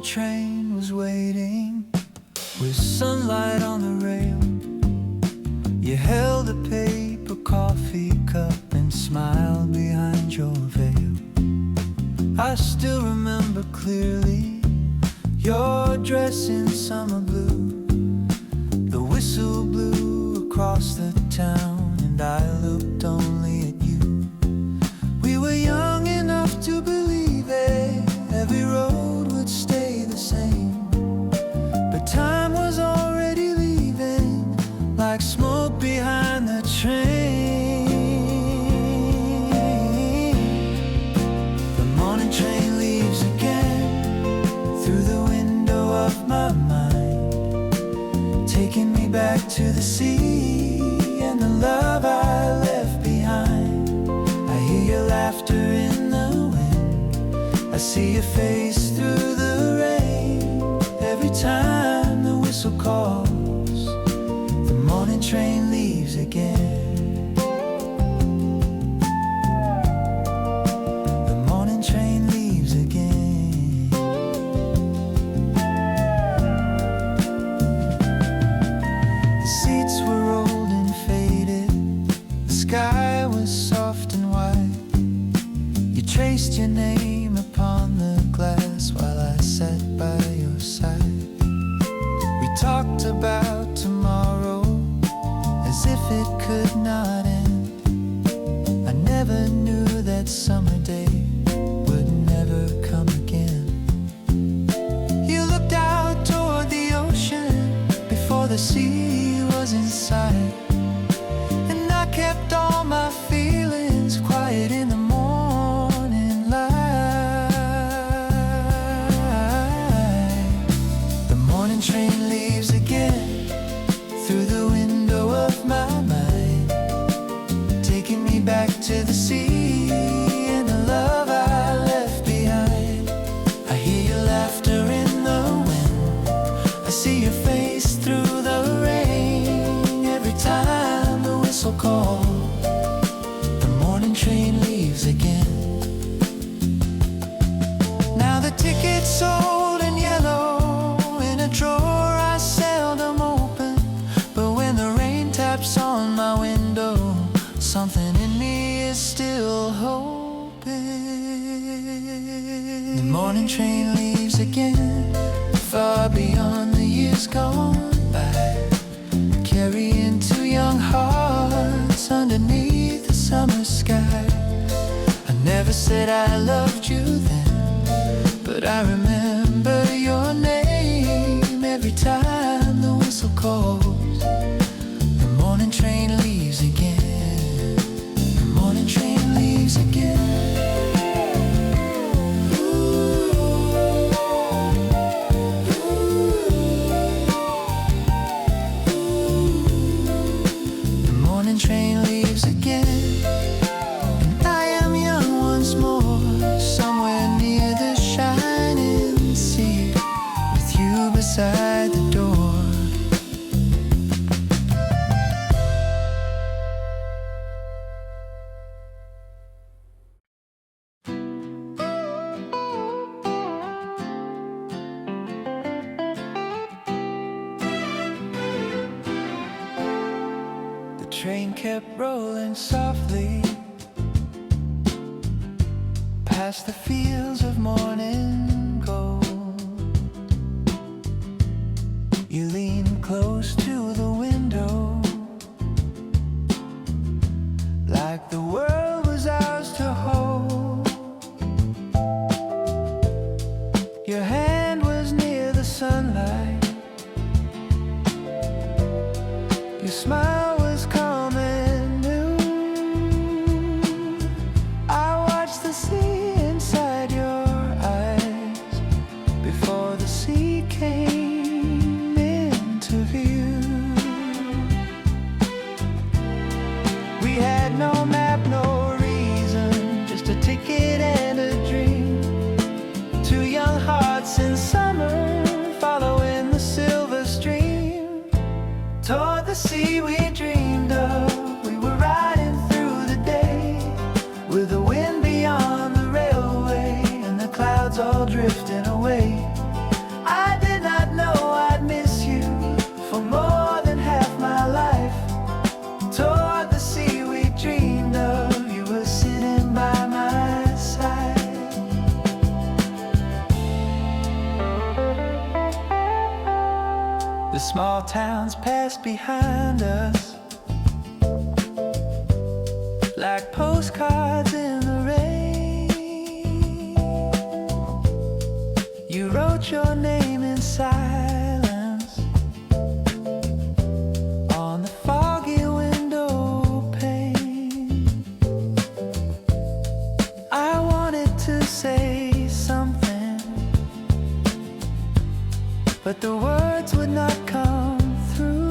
train was waiting with sunlight on the rail. You held a paper coffee cup and smiled behind your veil. I still remember clearly your dress in summer blue. The whistle blew across the town and I looked only at you. We were young enough to believe it, every road would stay the same. But time was already leaving like smoke behind the train. The morning train leaves again through the window of my mind, taking me back to the sea and the love I left behind. I hear your laughter in the wind, I see your face through the rain. Every time the whistle calls, the morning train leaves again. The morning train leaves again. The seats were old and faded, the sky was soft and white. You traced your name upon the glass while I sat by your side. We talked about tomorrow as if it could not end. I never knew that summer day would never come again. You looked out toward the ocean before the sea was in sight, and I kept all my feelings quiet in the morning light. The morning train leaves again through the window of my mind, taking me back to the sea and the love I left behind. I hear your laughter in the wind, I see your face through the rain. Every time the whistle calls, the morning train leaves again. Now the ticket's sold in yellow in a drawer I seldom open, but when the rain taps on my window, something in me is still hoping. The morning train leaves again, far beyond the years gone by, carrying two young hearts underneath the summer sky. I never said I loved you then, but I remember your name every time the whistle calls. The morning train leaves again. The morning train leaves again. The morning train leaves again, and I am young once more, somewhere near the shining sea, with you beside the door. The train kept rolling softly past the fields of morning gold. You leaned close to the window, like the world was ours to hold. Your hand was near the sunlight, your smile was calm and new. I watched the sea inside your eyes before the sea came into view. We had no map, no reason, just a ticket and a dream. Two young hearts in summer, following the silver stream toward the sea we dreamed of. We were riding through the day with the wind beyond the railway and the clouds all drifting away. The small towns pass behind us like postcards in the rain. You wrote your name in silence on the foggy window pane. I wanted to say something, but the words would not come through.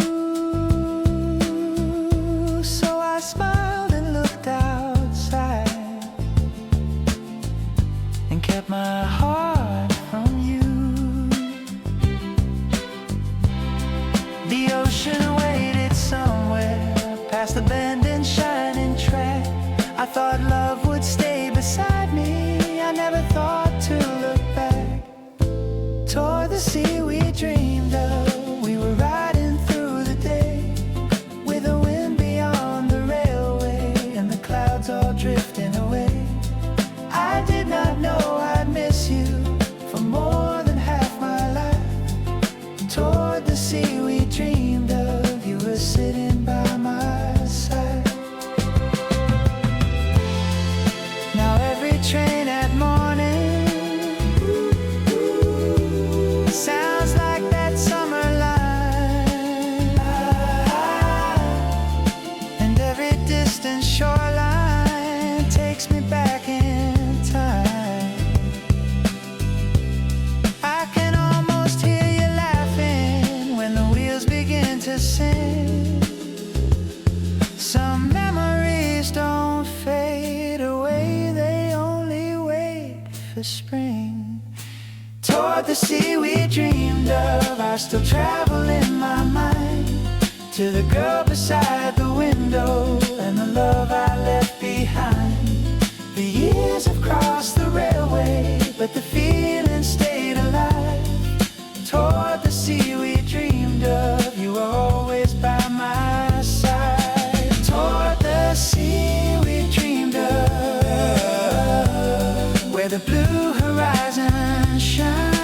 So I smiled and looked outside and kept my heart from you. The ocean waited somewhere past the bend and shining track. I thought love would stay beside me. I never thought to look back toward the sea we dreamed of. We were riding through the day with the wind beyond the railway and the clouds all drifting away. I did not know I'd miss you for more than half my life. Toward the sea we dreamed of, you were sitting by my side. Now every train at morning sounds like that summer line, and every distant shoreline takes me back in time. I can almost hear you laughing when the wheels begin to sing. Some memories don't fade away, they only wait for spring. Toward the sea we dreamed of, I still travel in my mind to the girl beside the window and the love I left behind. The years have crossed the railway, but the feeling stayed alive. Toward the sea we dreamed of, you were always by my side. Toward the sea we dreamed of, where the blue horizon shines.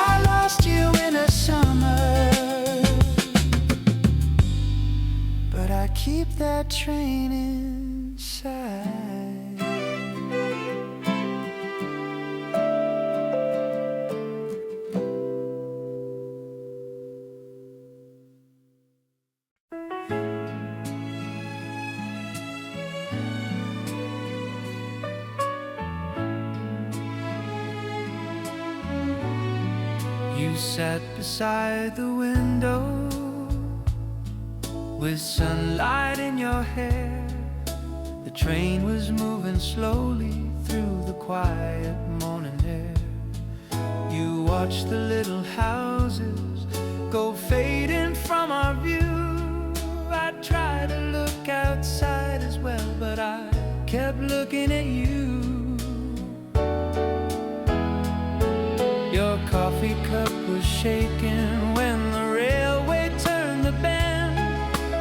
I lost you in a summer, but I keep that train inside. You sat beside the window with sunlight in your hair. The train was moving slowly through the quiet morning air. You watched the little houses go fading from our view. I tried to look outside as well, but I kept looking at you. Your coffee cup was shaking when the railway turned the bend.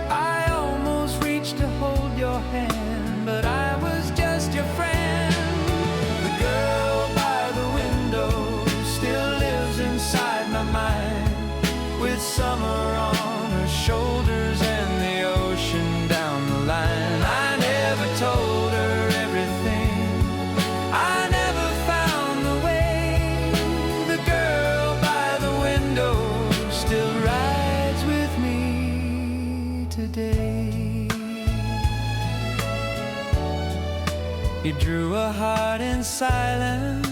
I almost reached to hold your hand, but I was just your friend. The girl by the window still lives inside my mind, with summer on her shoulders and the ocean down the line. I never told her everything, I never found the way. The girl by the window still rides with me today. You drew a heart in silence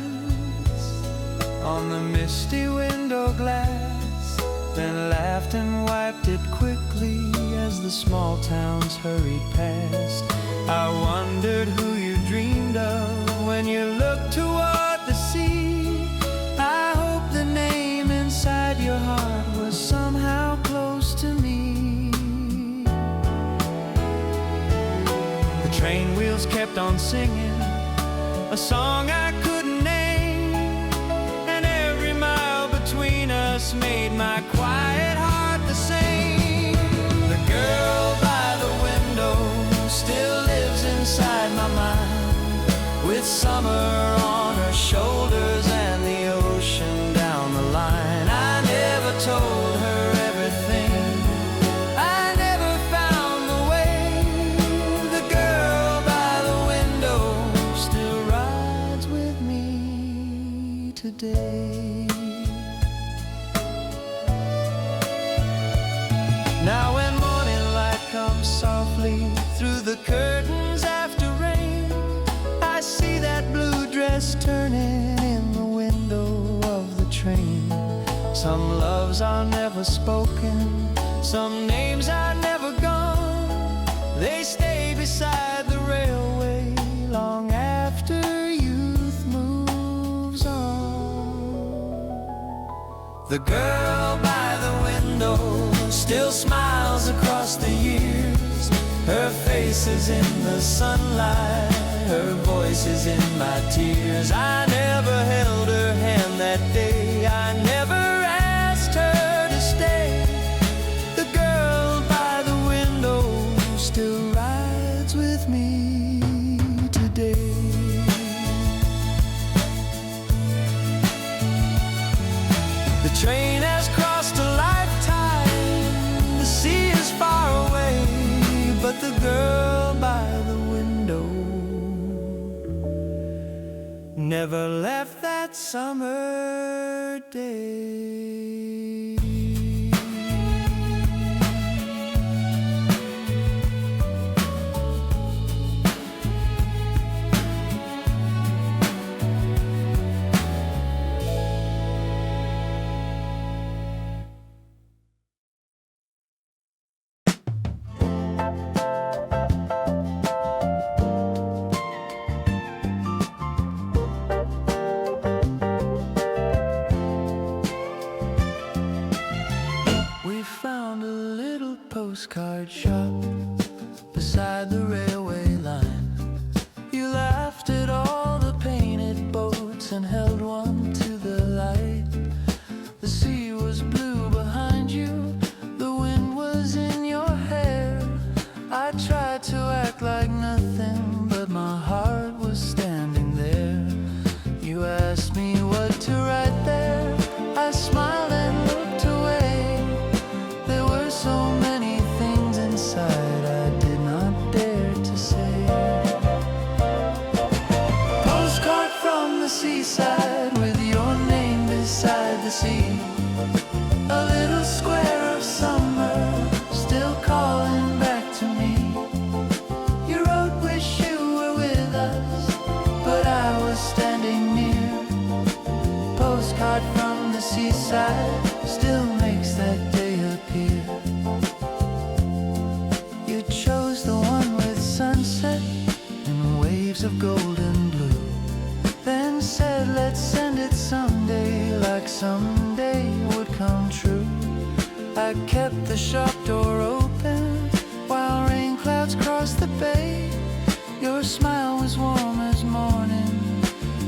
on the misty window glass, then laughed and wiped it quickly as the small towns hurried past. I wondered who you dreamed of when you looked toward the sea. I hope the name inside your heart was somehow close to me. The train wheels kept on singing a song I couldn't name, and every mile between us made my quiet heart the same. The girl by the window still lives inside my mind, with summer on her shoulders and the ocean down the line. today. Now when morning light comes softly through the curtains after rain, I see that blue dress turning in the window of the train. Some loves are never spoken, some names are never gone. They stay beside the railway long after youth moves on. The girl by the window still smiles across the years. Her face is in the sunlight, her voice is in my tears. I never held her hand that day, I never asked her to stay. The girl by the window still rides with me today. The train has crossed a lifetime, the sea is far away, but the girl by the window never left that summer day. Postcard shop beside the railway line. You laughed at all the painted boats and held one to the light. The sea was blue behind you, the wind was in your hair. I tried to act like nothing, but my heart was standing there. You asked me what to write there, I smiled and looked away. There were so many I did not dare to say. Postcard from the seaside with your name beside the sea. A little square of summer still calling back to me. You wrote wish you were with us, but I was standing near. Postcard from the seaside still makes that day appear. Sunset and waves of golden blue, then said let's send it someday, like someday would come true. I kept the shop door open while rain clouds crossed the bay. Your smile was warm as morning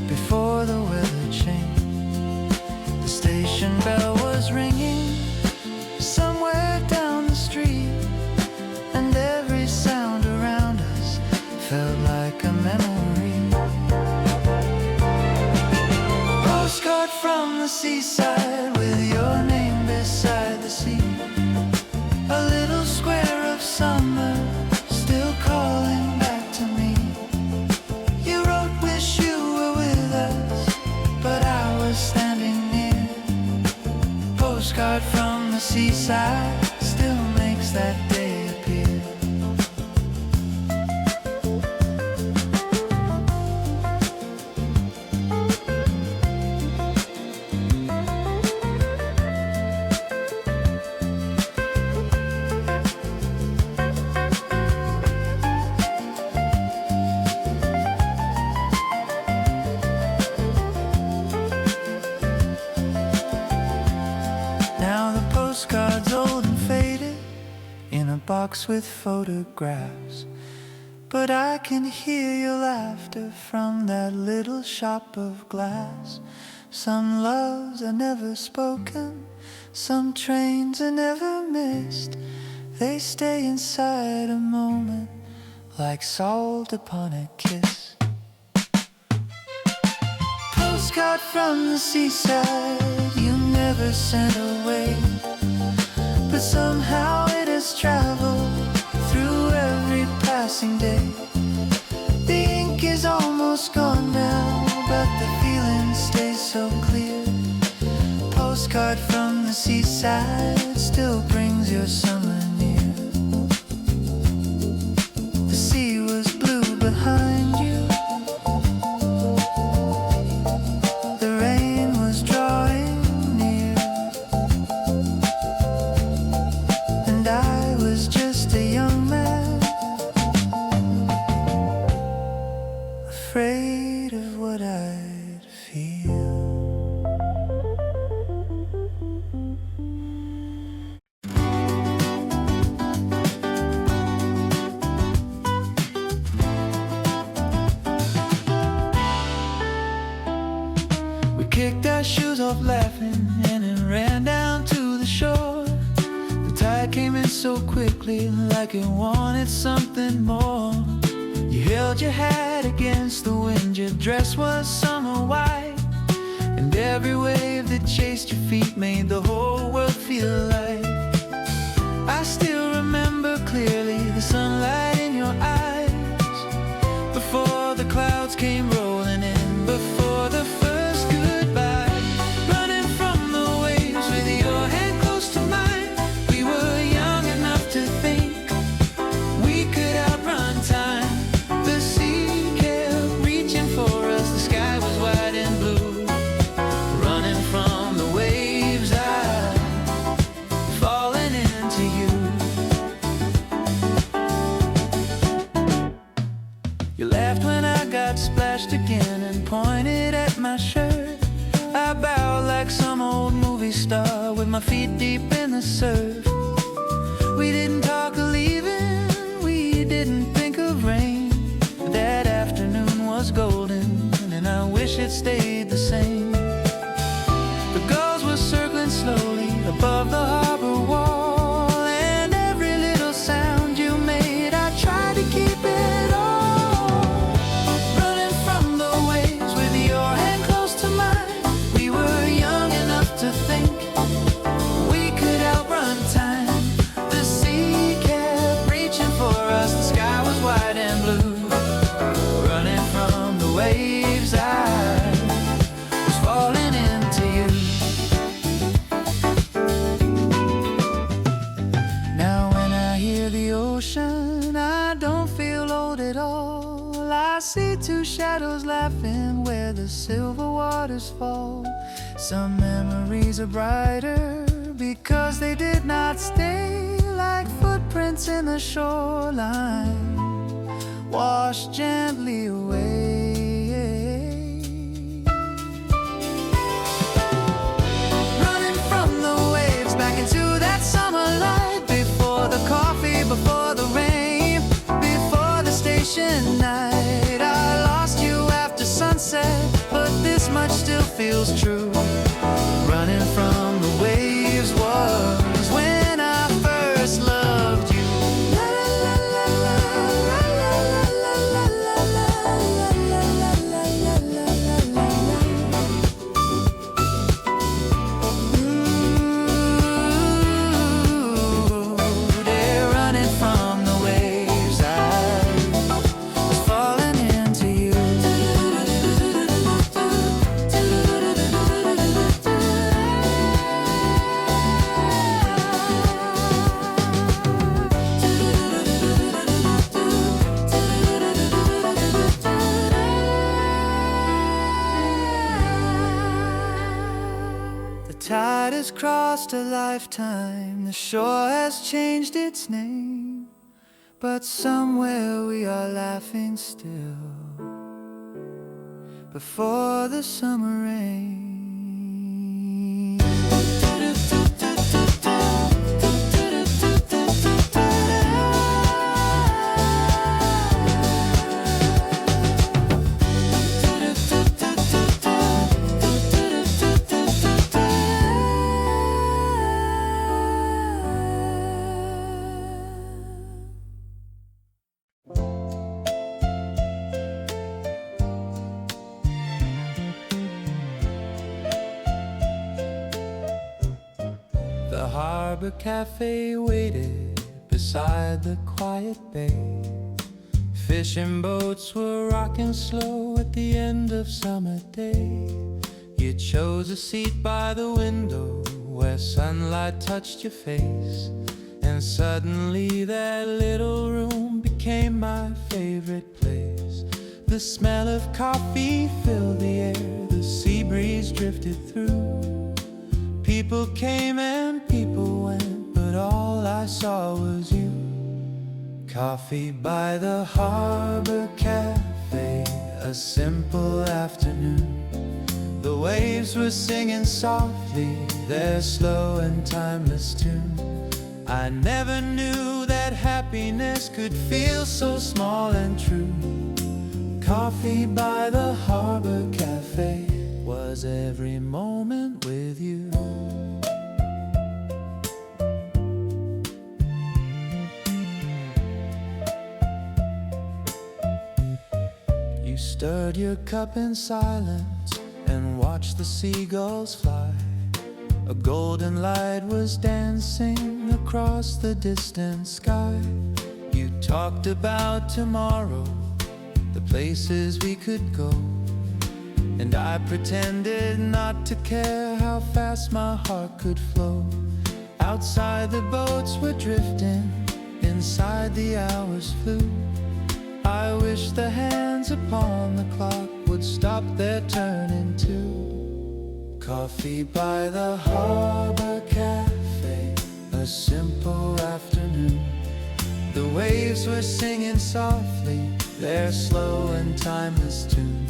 before the weather changed. The station bell was ringing somewhere down the street, and every sound around us felt like a memory. Postcard from the seaside with your name beside the sea. A little square of summer still calling back to me. You wrote wish you were with us, but I was standing near. Postcard from the seaside still makes that day appear. Postcards old and faded in a box with photographs, but I can hear your laughter from that little shop of glass. Some loves are never spoken, some trains are never missed. They stay inside a moment like salt upon a kiss. Postcard from the seaside you never sent away, but somehow it has traveled through every passing day. The ink is almost gone now, but the feeling stays so clear. postcard from the seaside still brings your summer near. The sea was blue behind you. The rain was drawing near. And I was just a young man, afraid of what I'd feel. We kicked our shoes off laughing and then ran down to the shore. The tide came in so quickly, like it wanted something more. You held your hat against the wind, your dress was summer white, and every wave that chased your feet made the whole world feel alive. I still remember clearly the sunlight in your eyes, before the clouds came rolling in, before the first goodbye. Running from the waves with your hand close to mine, we were young enough to think we could outrun time. The sea kept reaching for us, the sky was wide and blue. Running from the waves, I've fallen into you. You laughed when I got splashed again and pointed at my shirt. I bowed like some old movie star with my feet deep in the surf. We didn't talk of leaving, we didn't think of rain. That afternoon was golden, and I wish it stayed the same. The gulls were circling slowly above the harbor wall, and every little sound you made, I tried to keep it all. Running from the waves with your hand close to mine, we were young enough to think we could outrun time. The sea kept reaching for us, the sky was wide and blue. Running from the waves, I was falling into you. Now when I hear the ocean, I don't feel old at all. I see two shadows laughing where the silver waters fall. Some memories are brighter because they did not stay, like footprints in the shoreline, washed gently away. Running from the waves back into that summer light, before the coffee, before the rain, before the station night. I lost you after sunset, but this much still feels true. Running from the waves was when I first loved you. La la la la la la la la la la la la la la. Ooh, they're running from the waves. I was falling into you. The tide has crossed a lifetime, the shore has changed its name, but somewhere we are laughing still before the summer rain. The harbor cafe waited beside the quiet bay. Fishing boats were rocking slow at the end of summer day. You chose a seat by the window, where sunlight touched your face, and suddenly that little room became my favorite place. The smell of coffee filled the air, the sea breeze drifted through. People came and people went, but all I saw was you. Coffee by the harbor cafe, a simple afternoon. The waves were singing softly their slow and timeless tune. I never knew that happiness could feel so small and true. Coffee by the harbor cafe was every moment with you. You stirred your cup in silence and watched the seagulls fly. A golden light was dancing across the distant sky. You talked about tomorrow, the places we could go, and I pretended not to care how fast my heart could flow. Outside the boats were drifting, inside the hours flew. I wish the hands upon the clock would stop their turning too. Coffee by the harbor cafe, a simple afternoon. The waves were singing softly their slow and timeless tune.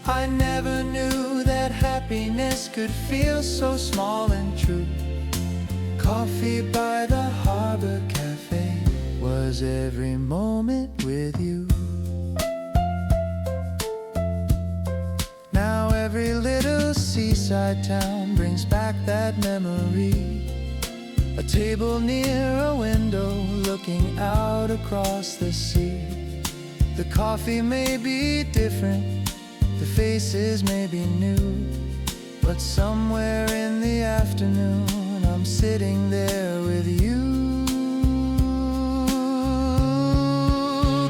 I never knew that happiness could feel so small and true. Coffee by the harbor cafe was every moment with you. Now every little seaside town brings back that memory. A table near a window looking out across the sea. The coffee may be different, the faces may be new, but somewhere in the afternoon I'm sitting there with you.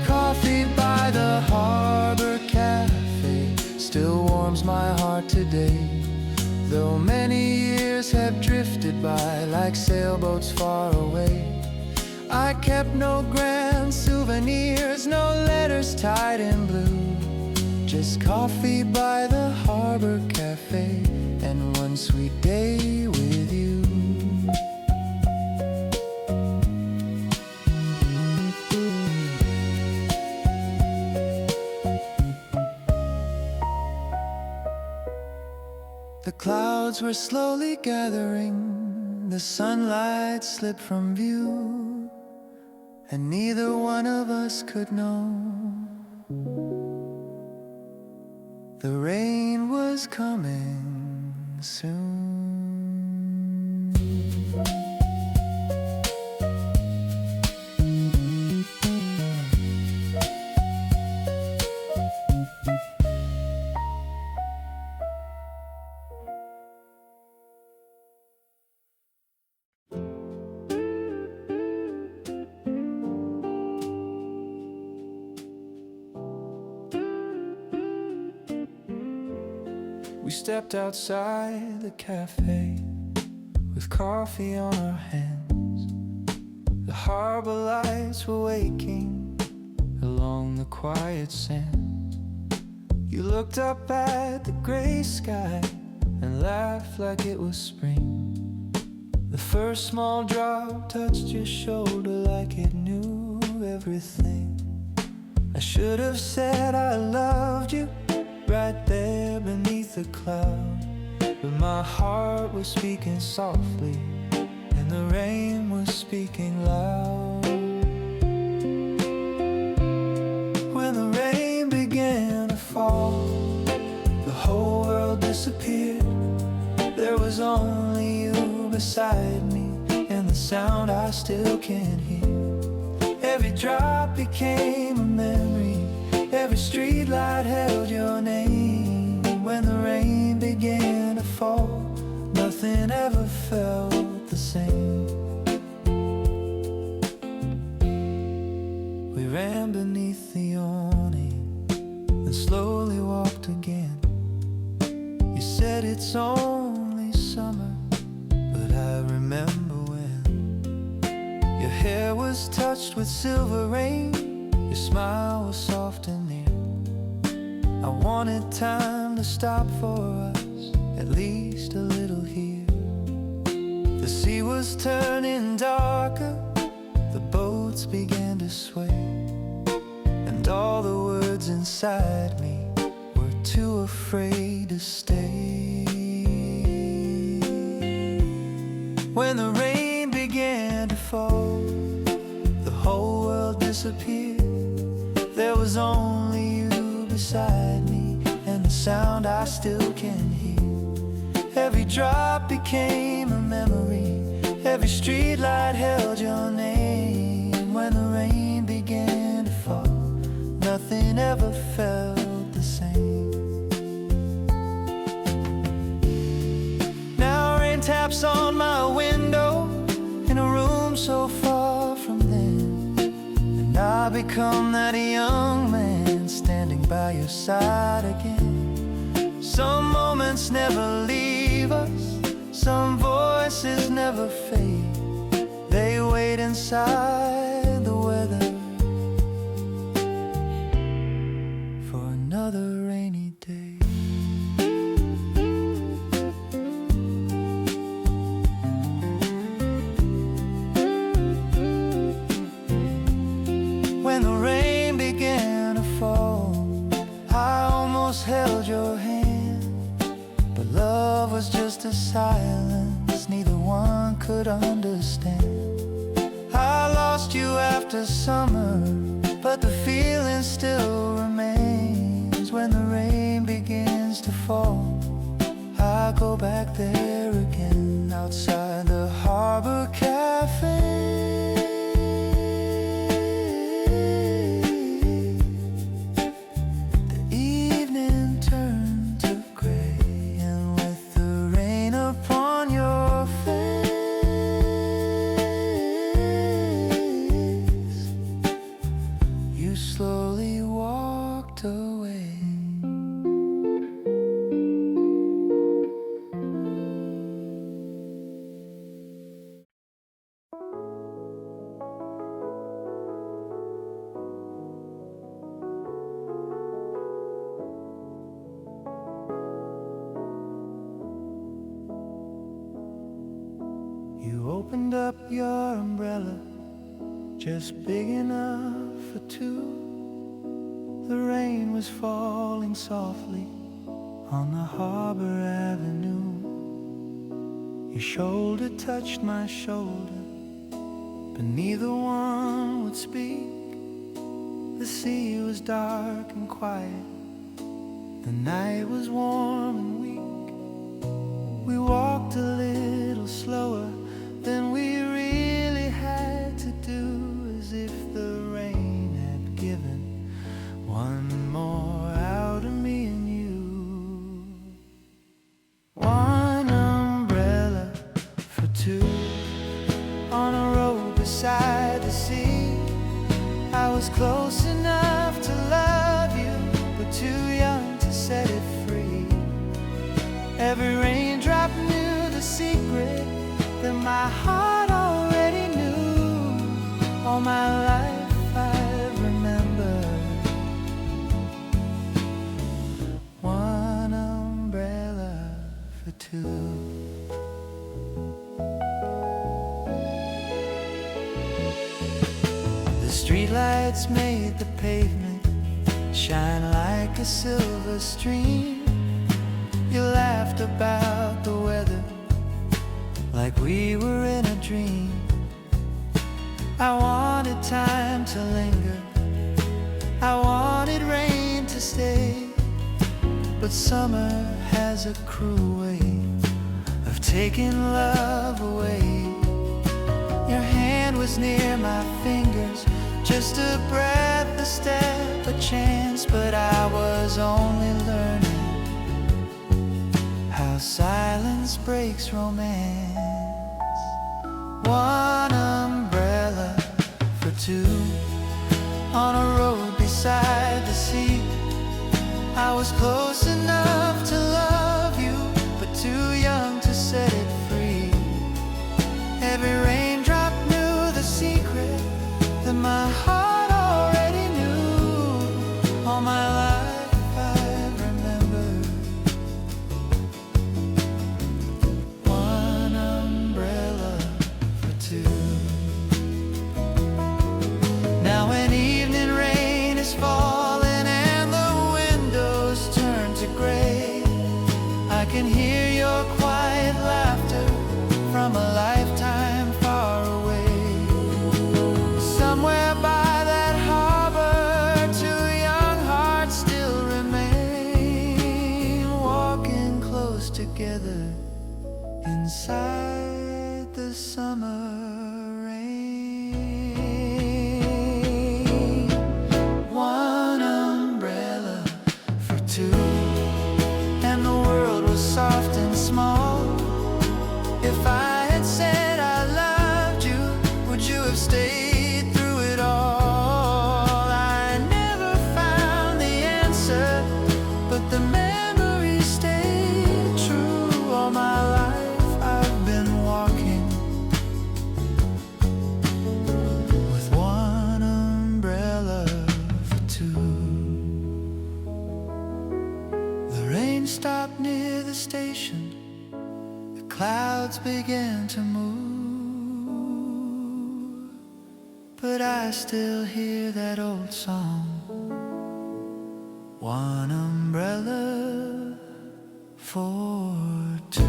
Coffee by the harbor cafe still warms my heart today. Though many years have drifted by like sailboats far away, I kept no grand souvenirs, no letters tied in blue. Just coffee by the harbor cafe and one sweet day with you. The clouds were slowly gathering, the sunlight slipped from view, and neither one of us could know the rain was coming soon. We stepped outside the cafe with coffee on our hands. The harbor lights were waking along the quiet sand. You looked up at the gray sky and laughed like it was spring. The first small drop touched your shoulder like it knew everything. I should have said I loved you right there beneath the cloud, but my heart was speaking softly and the rain was speaking loud. When the rain began to fall, the whole world disappeared. There was only you beside me and the sound I still can hear. Every drop became a memory, every street light held your name. When the rain began to fall, nothing ever felt the same. We ran beneath the awning and slowly walked again. You said it's only summer, but remember when your hair was touched with silver rain, your smile was soft and near. I wanted time to stop for us, at least a little here. The sea was turning darker, the boats began to sway, and all the words inside me were too afraid to stay. When the rain began to fall, the whole world disappeared. There was only you beside me, and the sound I still can hear. Every drop became a memory, every streetlight held your name. When the rain began to fall, nothing ever felt the same. Now rain taps on my window in a room so far from them, and I become that young man standing by your side again. Some moments never leave us, some voices never fade. They wait inside the weather for another rainy day. When the rain began to fall, I almost held your hand, but love was just a silence neither one could understand. I lost you after summer, but the feeling still remains. When the rain begins to fall, I go back there again, outside the harbor cafe. Opened up your umbrella, just big enough for two. The rain was falling softly on the harbor avenue. Your shoulder touched my shoulder, but neither one would speak. The sea was dark and quiet, the night was warm and weak. We walked a little slower than we really had to do, as if the rain had given one more out of me and you. One umbrella for two on a road beside the sea. I was close enough to love you, but too young to set it free. Every raindrop knew the secret that my heart already knew. All my life I've remembered one umbrella for two. The streetlights made the pavement shine like a silver stream. You laughed about the weather like we were in a dream. I wanted time to linger, I wanted rain to stay, but summer has a cruel way of taking love away. Your hand was near my fingers, just a breath, a step, a chance, but I was only learning how silence breaks romance. One umbrella for two on a road beside the sea. I was close enough to love you, but too young to set it free. your quiet laughter from a lifetime far away. Somewhere by that harbor, two young hearts still remain, walking close together inside the summer rain. One umbrella for two, and the world was soft and small. If I had said I loved you, would you have stayed through it all? I never found the answer, but the memory stayed true. All my life I've been walking with one umbrella for two. The rain stopped near the station. The clouds began to move, but I still hear that old song. One umbrella for two.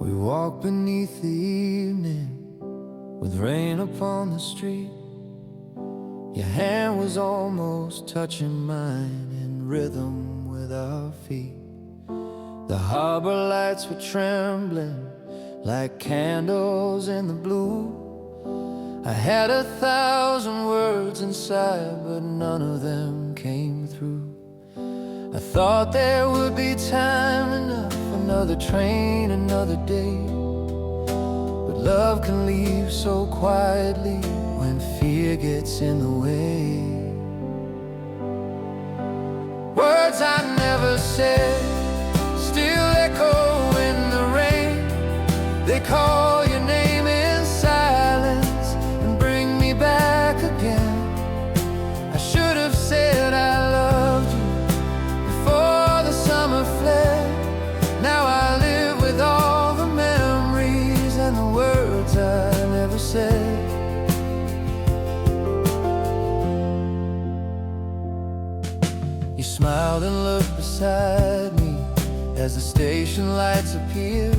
We walked beneath the evening with rain upon the street. Your hand was almost touching mine in rhythm with our feet. The harbor lights were trembling like candles in the blue. I had 1,000 words inside, but none of them came through. I thought there would be time enough, another train, another day. But love can leave so quietly when fear gets in the way. Words I never said still echo in the rain. They call your name in silence and bring me back again. I should have said I loved you before the summer fled. Now I live with all the memories and the words I never said. You smiled and looked beside me as the station lights appeared.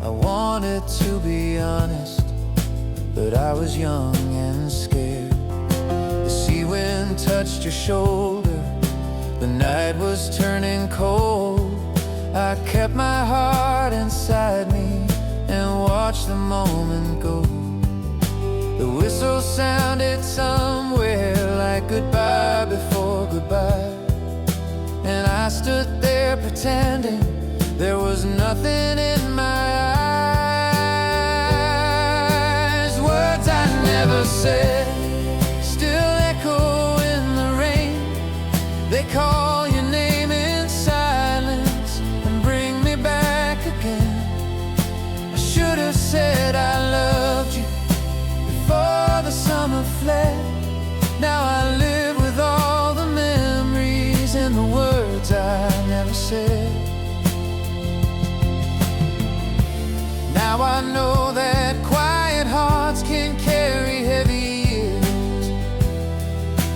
I wanted to be honest, but I was young and scared. The sea wind touched your shoulder, the night was turning cold. I kept my heart inside me and watched the moment go. The whistle sounded somewhere like goodbye before goodbye, and I stood there pretending there was nothing in my eyes. Words I never said still echo in the rain. They call your name in silence and bring me back again. I should have said I loved you before the summer fled. Now I live with all the memories and the words I never said. Now I know that quiet hearts can carry heavy years,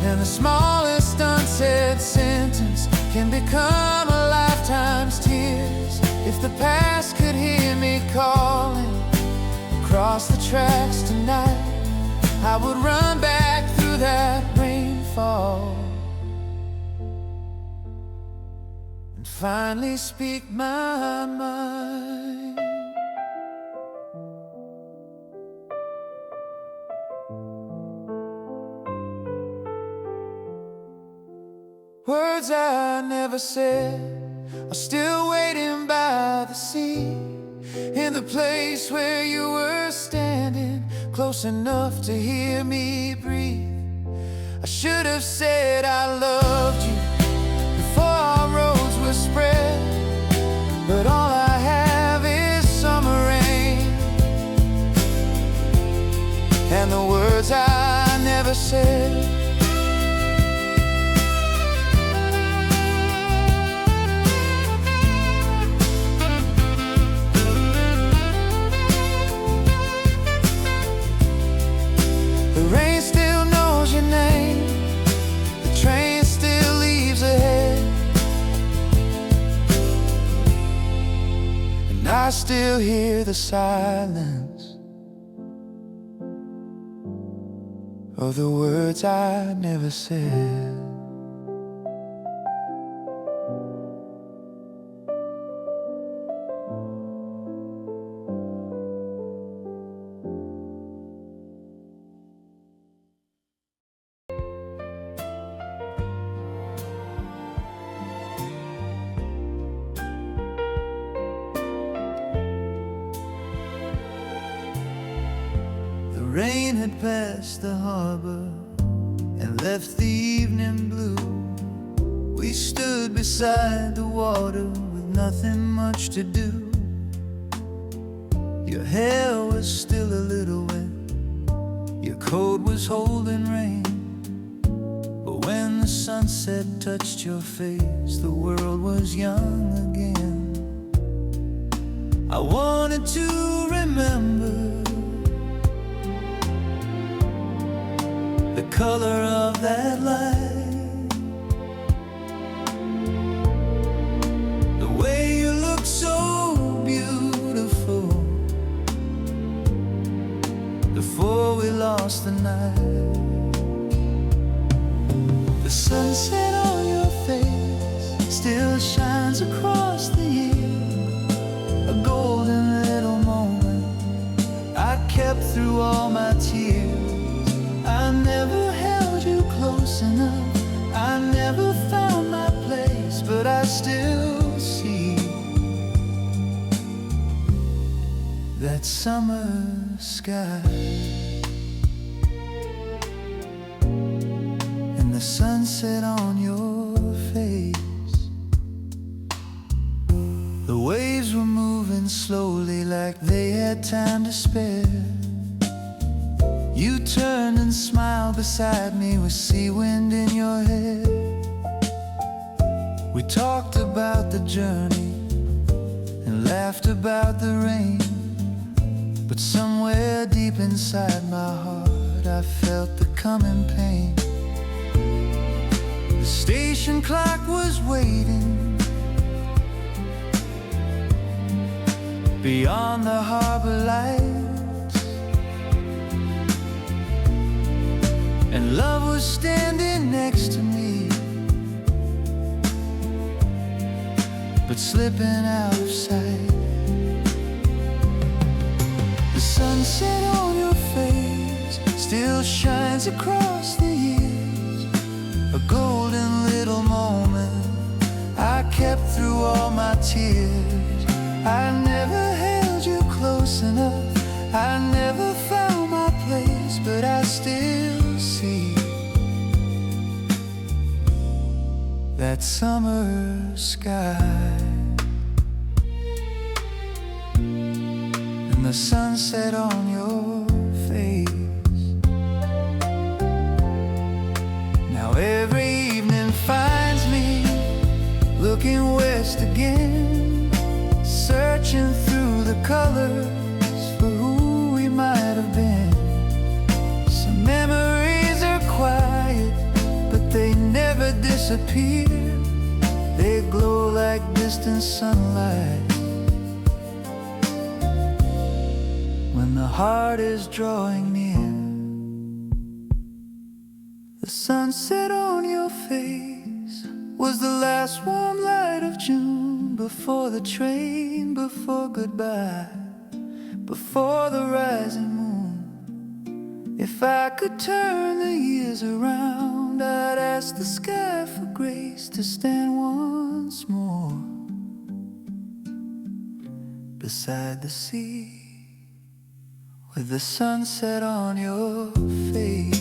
and the smallest unsaid sentence can become a lifetime's tears. If the past could hear me calling across the tracks tonight, I would run back through that rainfall and finally speak my mind. Words I never said are still waiting by the sea, in the place where you were standing, close enough to hear me breathe. I should have said I loved you before our roads were spread. I still hear the silence of the words I never said. The rain had passed the harbor and left the evening blue. We stood beside the water with nothing much to do. Your hair was still a little wet, your coat was holding rain. But when the sunset touched your face, the world was young again. I wanted to remember the color of that light, the way you look so beautiful before we lost the night. The sunset on your face still shines across the year, a golden little moment I kept through all my tears. I never held you close enough, I never found my place, but I still see that summer sky and the sunset on your face. The waves were moving slowly like they had time to spare. You turned and smiled beside me with sea wind in your hair. We talked about the journey and laughed about the rain. But somewhere deep inside my heart I felt the coming pain. The station clock was waiting beyond the harbor lights, and love was standing next to me, but slipping out of sight. The sunset on your face still shines across the years, a golden little moment I kept through all my tears. I never held you close enough, I never found my place, but I still see that summer sky and the sunset on your face. Now every evening finds me looking west again, searching through the colors for who we might have been. Some memories are quiet, but they never disappear. They glow like distant sunlight when the heart is drawing near. The sunset on your face was the last warm light of June, before the train, before goodbye, before the rising moon. If I could turn the years around, I'd ask the sky for grace to stand once more beside the sea with the sunset on your face.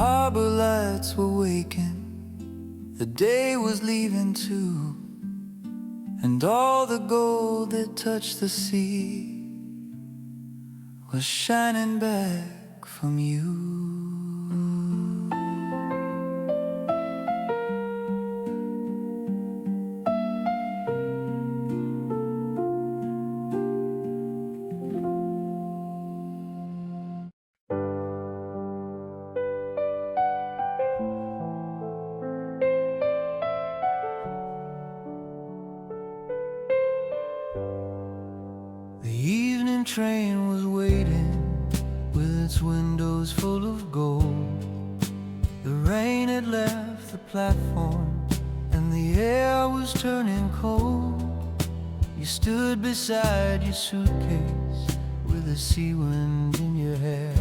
Harbor lights were waking, the day was leaving too, and all the gold that touched the sea was shining back from you. evening train was waiting with its windows full of gold. The rain had left the platform and the air was turning cold. You stood beside your suitcase with a sea wind in your hair.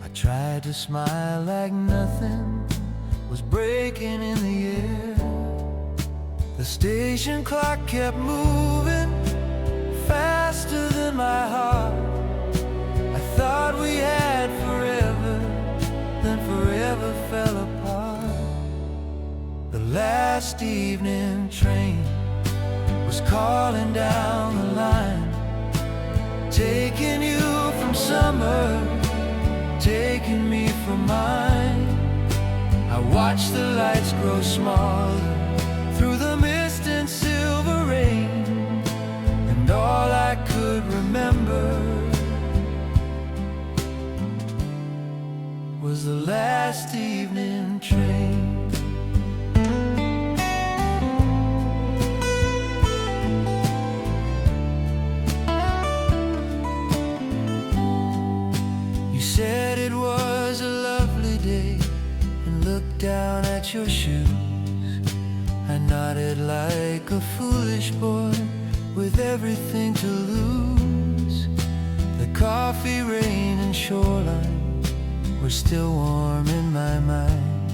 I tried to smile like nothing was breaking in the air. The station clock kept moving faster than my heart. I thought we had forever, then forever fell apart. The last evening train was calling down the line, taking you from summer, taking me from mine. I watched the lights grow smaller through the mist and silver rain, and all I could remember was the last evening train. You said it was a lovely day and looked down at your shoes. I nodded like a foolish boy with everything to lose. The coffee, rain and shoreline were still warm in my mind,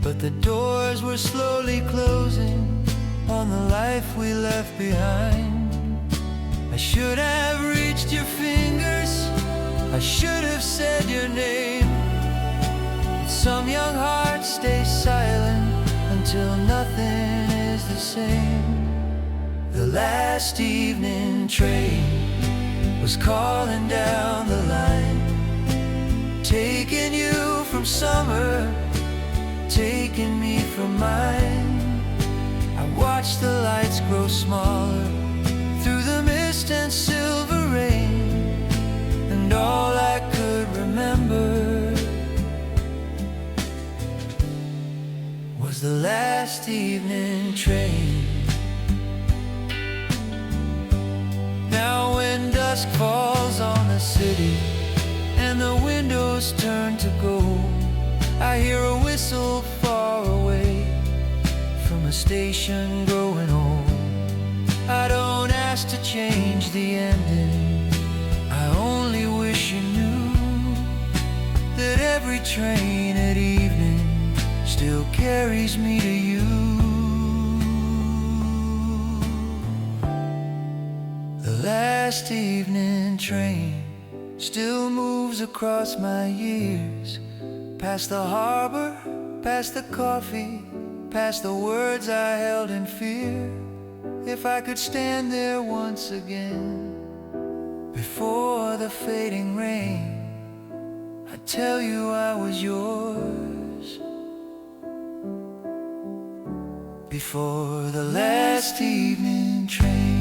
but the doors were slowly closing on the life we left behind. I should have reached your fingers, I should have said your name, but some young hearts stay silent until nothing is the same. The last evening train was calling down the line, taking you from summer, taking me from mine. I watched the lights grow smaller through the mist and silver rain, and all I could remember was the last evening train. Now when dusk falls on the city and the windows turn to gold, I hear a whistle far away from a station growing old. I don't ask to change the ending, I only wish you knew that every train at evening still carries me to you. The last evening train still moves across my years, past the harbor, past the coffee, past the words I held in fear. If I could stand there once again before the fading rain, I'd tell you I was yours before the last evening train.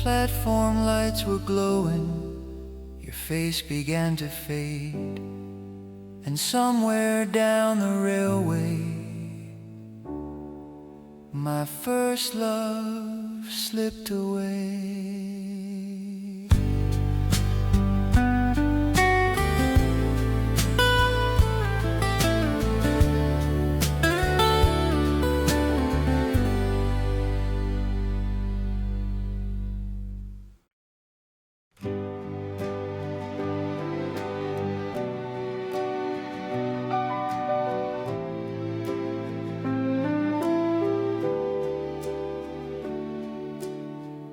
Platform lights were glowing, your face began to fade, and somewhere down the railway my first love slipped away.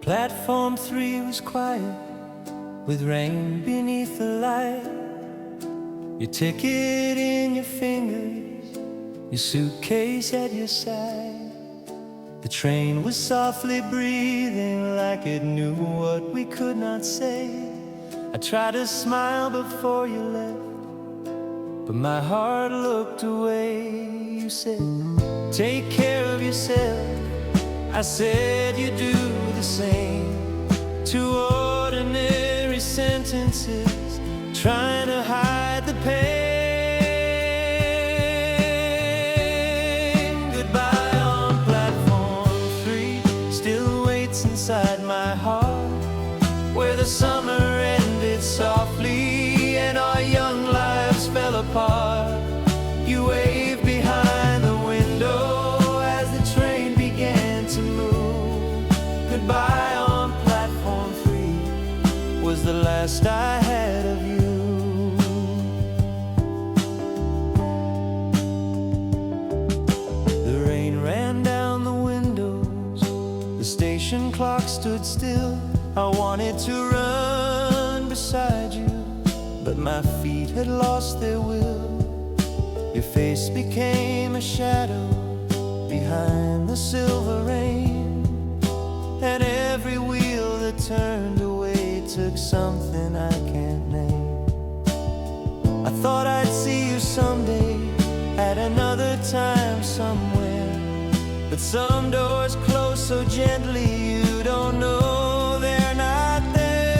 Platform 3 was quiet, with rain beneath the light. Your ticket in your fingers, your suitcase at your side. The train was softly breathing like it knew what we could not say. I tried to smile before you left, but my heart looked away. You said, take care of yourself. I said you do the same. Two ordinary sentences trying to hide the pain. Goodbye on platform 3 still waits inside my heart, where the summer ended softly and our young lives fell apart. You waved behind the window as the train began to move. Goodbye on platform 3 was the last I had of you. The rain ran down the windows, the station clock stood still. I wanted to run beside you, but my feet had lost their will. Your face became a shadow behind the silver rain, and every wheel that turned away took something I can't name. I thought I'd see you someday at another time somewhere, but some doors close so gently you don't know they're not there.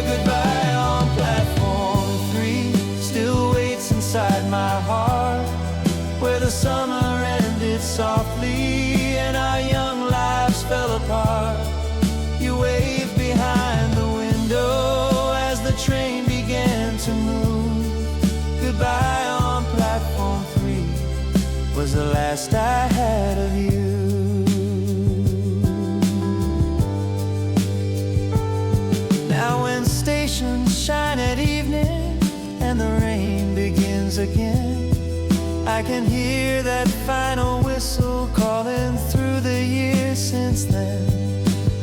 Goodbye on platform 3 still waits inside my heart, where the summer ended softly and our young lives fell apart. You waved behind the window as the train began to move. Goodbye on platform 3 was the last I had of you. Now when stations shine at evening and the rain begins again, I can hear that final whistle calling through the years since then.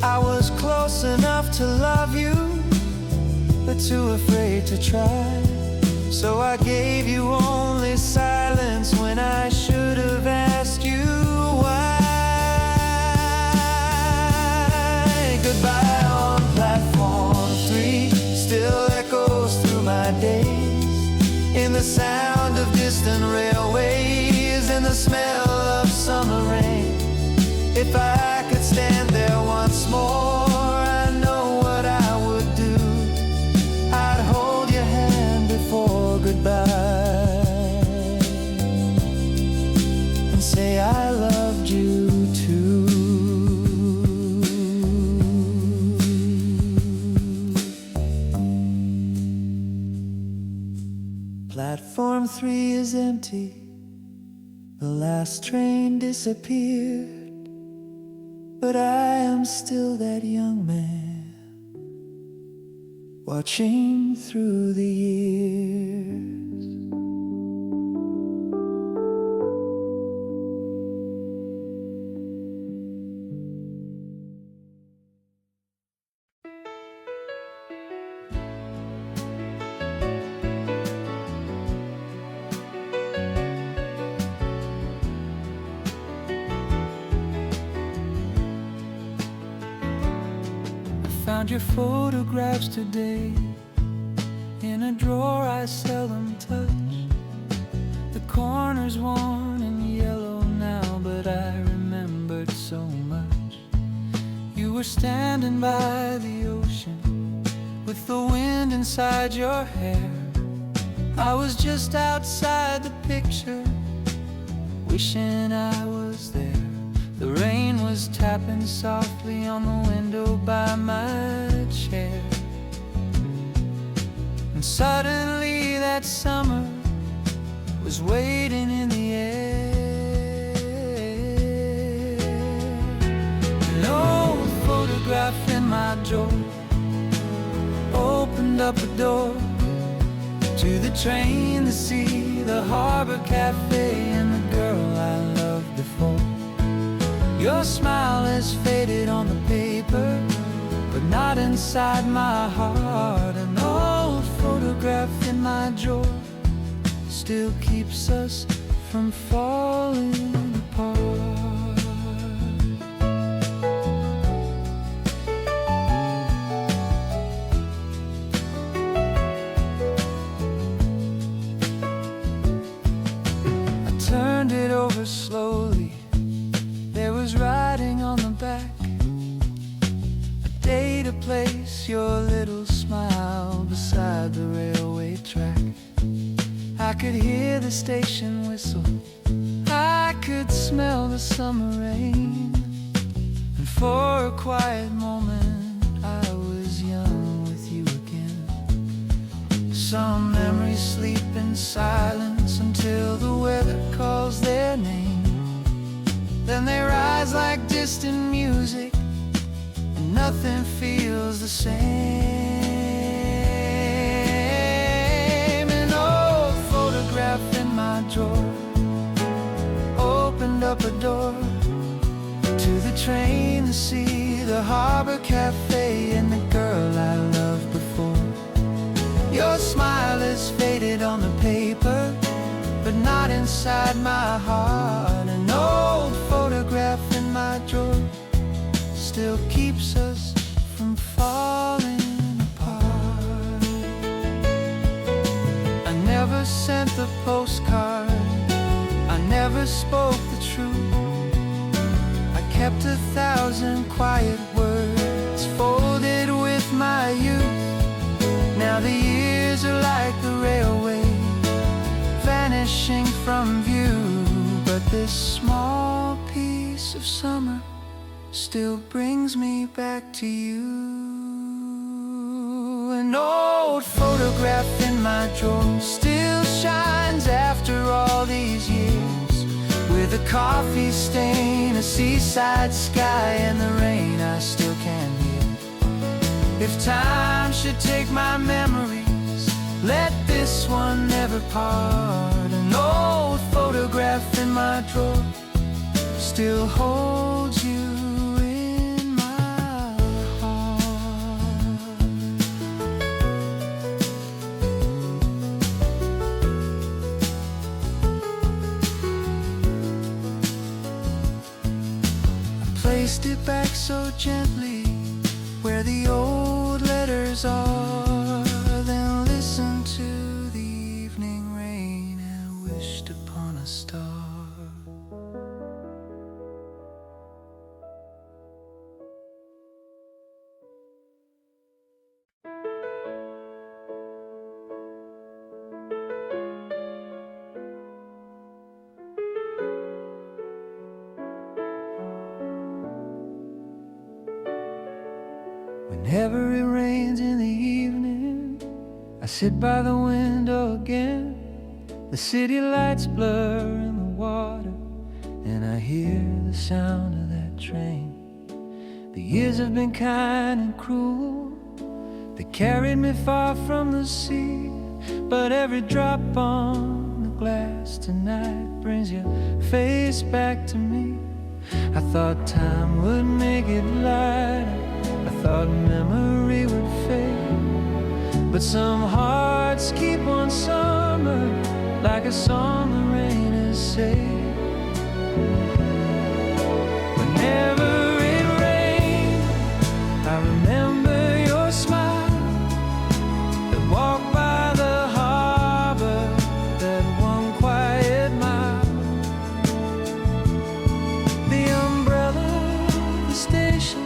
I was close enough to love you, but too afraid to try. So I gave you only silence when I should have asked you why. Goodbye on platform 3 still echoes through my days, in the sound of distant railways and the smell of summer rain. If I could stand there once more, I know what I would do. I'd hold your hand before goodbye and say I loved you too. Platform 3 is empty, the last train disappeared, but I am still that young man, watching through the years. Found your photographs today in a drawer I seldom touch. The corner's worn and yellow now, but I remembered so much. You were standing by the ocean with the wind inside your hair. I was just outside the picture, wishing I was there. The rain was tapping softly on the window by my chair, and suddenly that summer was waiting in the air. An old photograph in my drawer opened up a door to the train, the sea, the harbor cafe, and the girl I loved before. Your smile has faded on the paper, but not inside my heart. An old photograph in my drawer still keeps us from falling apart. over slowly. There was writing on the back, a date, a place, your little smile beside the railway track. I could hear the station whistle, I could smell the summer rain, and for a quiet moment I was young with you again. Some memories sleep in silence until the weather calls their name. Then they rise like distant music, and nothing feels the same. An old photograph in my drawer opened up a door to the train, the sea, the harbor cafe, and the girl I loved before. Your smile is faded on the paper, but not inside my heart. An old photograph in my drawer still keeps us from falling apart. I never sent the postcard, I never spoke the truth. I kept 1,000 quiet words folded with my youth. Now the years are like the railway, vanishing from view, but this small piece of summer still brings me back to you. An old photograph in my drawer still shines after all these years, with a coffee stain, a seaside sky, and the rain I still can hear. If time should take my memories, let this one never part. An old photograph in my drawer still holds you in my heart. I placed it back so gently where the old letters are, then listened to the evening rain and wished upon a star. Whenever it rains in the evening, I sit by the window again. The city lights blur in the water, and I hear the sound of that train. The years have been kind and cruel, they carried me far from the sea, but every drop on the glass tonight brings your face back to me. I thought time would make it lighter, I thought memory would fade, but some hearts keep on summer like a song the rain has saved. Whenever it rains, I remember your smile that walked by the harbor that one quiet mile. The umbrella, the station,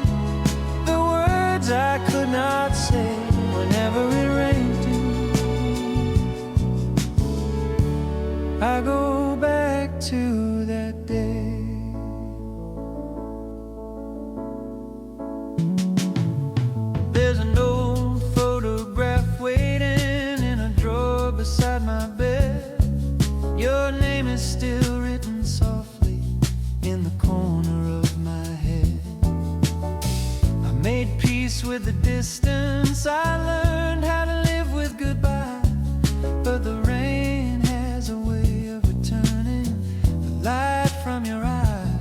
I could not say. Whenever it rained, I go back to that day. There's an old photograph waiting in a drawer beside my bed. Your name is still written softly in the corner of my head. I made peace with the distance, I learned how to live with goodbye, but the rain has a way of returning the light from your eyes.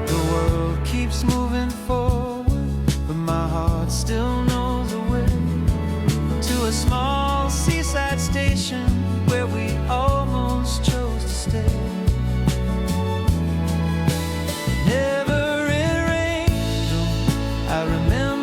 The world keeps moving forward, but my heart still knows the way to a small seaside station where we almost chose to stay. Never it rained, though I remember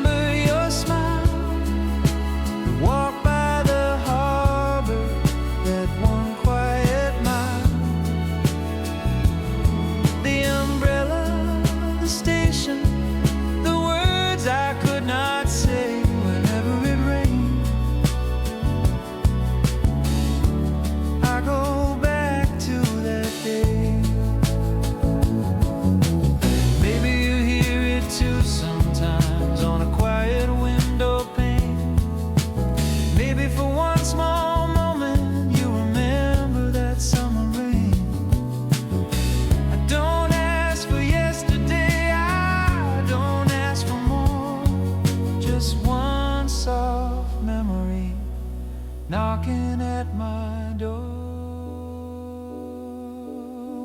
knocking at my door.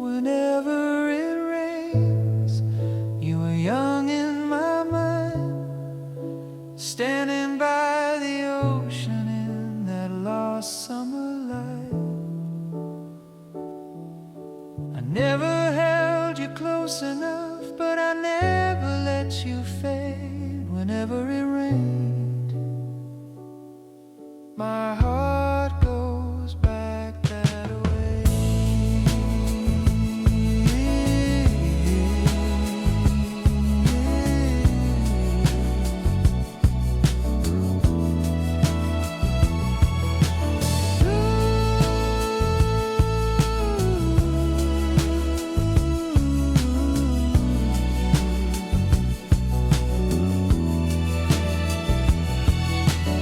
Whenever it rains, you were young in my mind, standing by the ocean in that lost summer light. I never held you close enough, but I never let you fade. Whenever it rained, my heart goes back that way.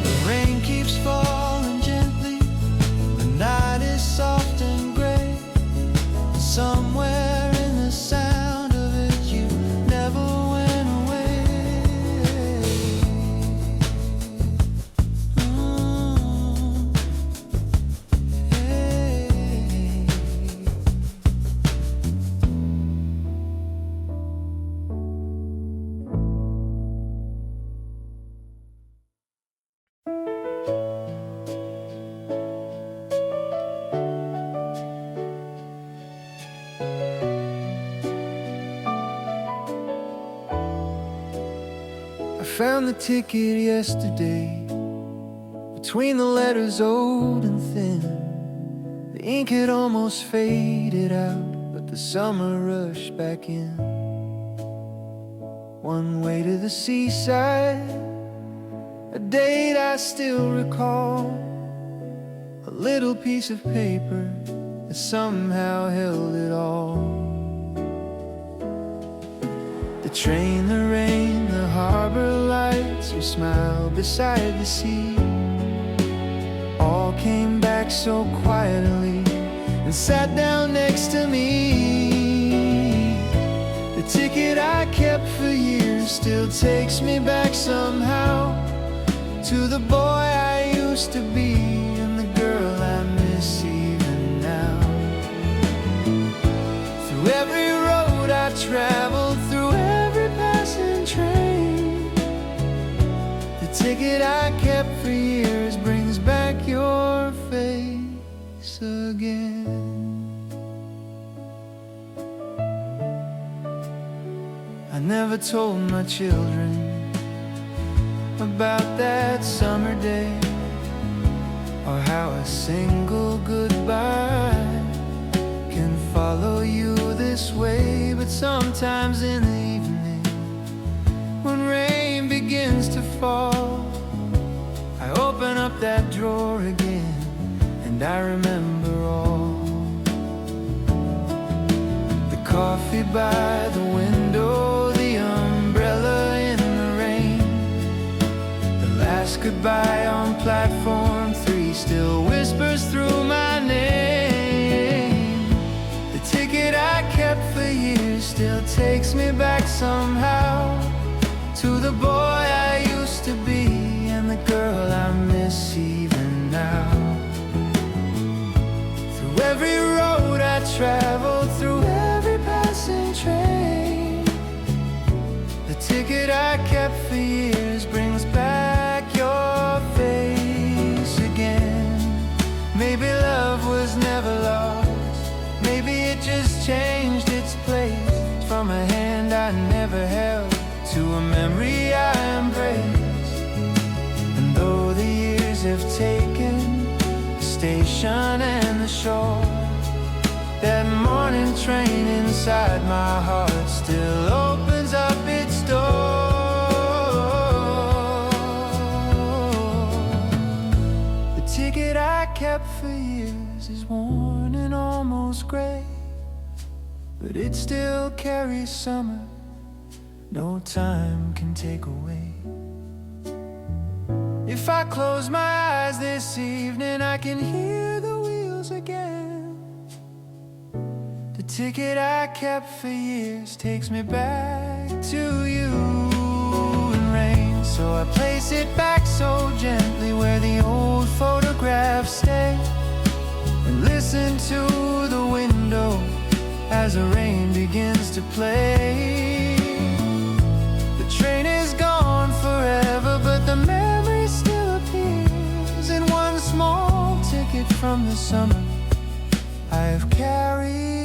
The rain keeps falling gently, the night is soft and gray. Somewhere in the sound of it, you never went away. Hey. I found the ticket yesterday, between the letters old and thin. The ink had almost faded out, but the summer rushed back in. One way to the seaside, a date I still recall. A little piece of paper that somehow held it all. The train, the rain, the harbor lights, your smile beside the sea, all came back so quietly and sat down next to me. The ticket I kept for years still takes me back somehow to the boy I used to be and the girl I miss even now. Through every road I traveled, through every passing train, the ticket I kept for years brings back your face again. I never told my children about that summer day, or how a single goodbye can follow you this way. But sometimes in the evening, when rain begins to fall, I open up that drawer again and I remember all. The coffee by the window, the umbrella in the rain, the last goodbye on platform 3 still whispers through my name. The ticket I kept for years still takes me back somehow to the boy I used to be and the girl I miss even now. Through every road I traveled, through every passing train, the ticket I kept for years brings back your face again. Maybe love was never lost, maybe it just changed its place, from a hand I never held to a memory I embrace. And though the years have taken the station and the shore, that morning train inside my heart still opens up its door. The ticket I kept for years is worn and almost gray, but it still carries summer no time can take away. If I close my eyes this evening, I can hear the wheels again. The ticket I kept for years takes me back to you and rain. So I place it back so gently where the old photograph photograph stay and listen to the window as the rain begins to play. The train is gone forever, but the memory still appears in one small ticket from the summer I've carried.